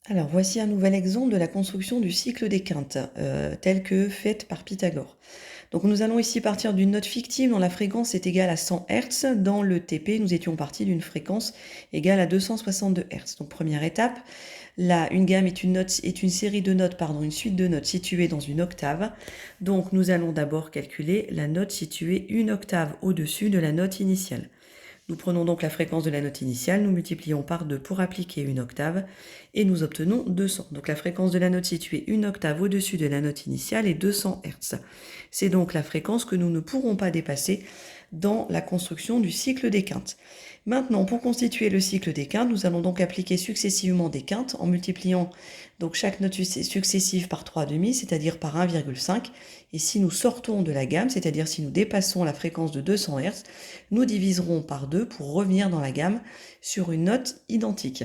Alors, voici un nouvel exemple de la construction du cycle des quintes, tel que faite par Pythagore. Donc, nous allons ici partir d'une note fictive dont la fréquence est égale à 100 Hz. Dans le TP, nous étions partis d'une fréquence égale à 262 Hz. Donc, première étape, là, une gamme est une série de notes, une suite de notes situées dans une octave. Donc, nous allons d'abord calculer la note située une octave au-dessus de la note initiale. Nous prenons donc la fréquence de la note initiale, nous multiplions par 2 pour appliquer une octave et nous obtenons 200. Donc la fréquence de la note située une octave au-dessus de la note initiale est 200 Hz. C'est donc la fréquence que nous ne pourrons pas dépasser dans la construction du cycle des quintes. Maintenant, pour constituer le cycle des quintes, nous allons donc appliquer successivement des quintes en multipliant donc chaque note successive par 3,5, c'est-à-dire par 1,5. Et si nous sortons de la gamme, c'est-à-dire si nous dépassons la fréquence de 200 Hz, nous diviserons par 2 pour revenir dans la gamme sur une note identique.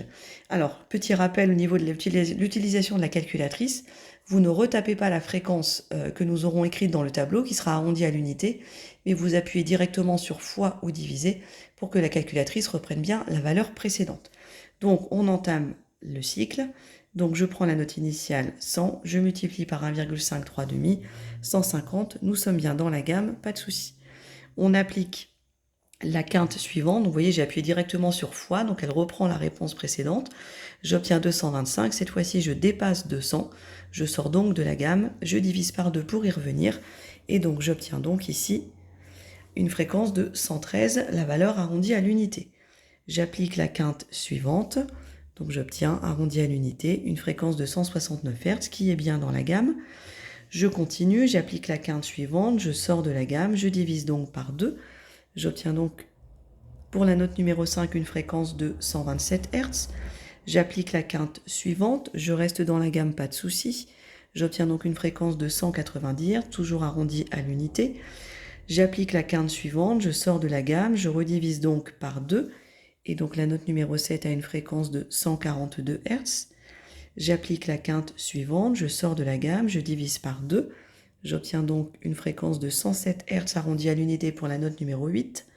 Alors, petit rappel au niveau de l'utilisation de la calculatrice, vous ne retapez pas la fréquence que nous aurons écrite dans le tableau qui sera arrondie à l'unité, mais vous appuyez directement sur fois ou diviser pour que la calculatrice reprenne bien la valeur précédente. Donc on entame le cycle, donc je prends la note initiale 100, je multiplie par 1,5, 3,5, 150, nous sommes bien dans la gamme, pas de souci. On applique la quinte suivante, donc vous voyez j'ai appuyé directement sur fois, donc elle reprend la réponse précédente, j'obtiens 225, cette fois-ci je dépasse 200, je sors donc de la gamme, je divise par 2 pour y revenir, et donc j'obtiens donc ici une fréquence de 113, la valeur arrondie à l'unité. J'applique la quinte suivante, donc j'obtiens arrondi à l'unité une fréquence de 169 Hz qui est bien dans la gamme. Je continue, j'applique la quinte suivante, je sors de la gamme, je divise donc par 2. J'obtiens donc pour la note numéro 5 une fréquence de 127 Hz. J'applique la quinte suivante, je reste dans la gamme, pas de souci. J'obtiens donc une fréquence de 190 Hz, toujours arrondi à l'unité. J'applique la quinte suivante, je sors de la gamme, je redivise donc par 2. Et donc la note numéro 7 a une fréquence de 142 Hz. J'applique la quinte suivante, je sors de la gamme, je divise par 2. J'obtiens donc une fréquence de 107 Hz arrondie à l'unité pour la note numéro 8.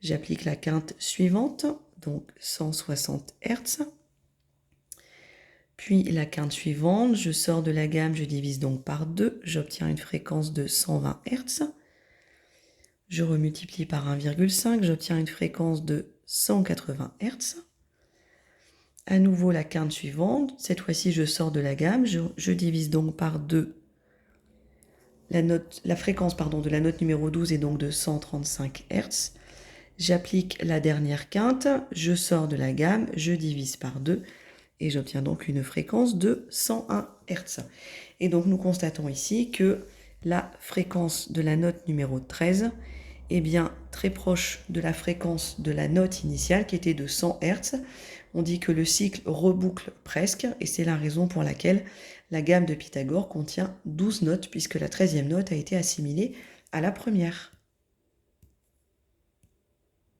J'applique la quinte suivante, donc 160 Hz. Puis la quinte suivante, je sors de la gamme, je divise donc par 2. J'obtiens une fréquence de 120 Hz. Je remultiplie par 1,5, j'obtiens une fréquence de 180 Hz. À nouveau la quinte suivante, cette fois-ci je sors de la gamme, je divise donc par 2 la fréquence de la note numéro 12 est donc de 135 Hz. J'applique la dernière quinte, je sors de la gamme, je divise par 2 et j'obtiens donc une fréquence de 101 Hz. Et donc nous constatons ici que la fréquence de la note numéro 13 est bien très proche de la fréquence de la note initiale qui était de 100 Hz. On dit que le cycle reboucle presque et c'est la raison pour laquelle la gamme de Pythagore contient 12 notes puisque la 13e note a été assimilée à la première.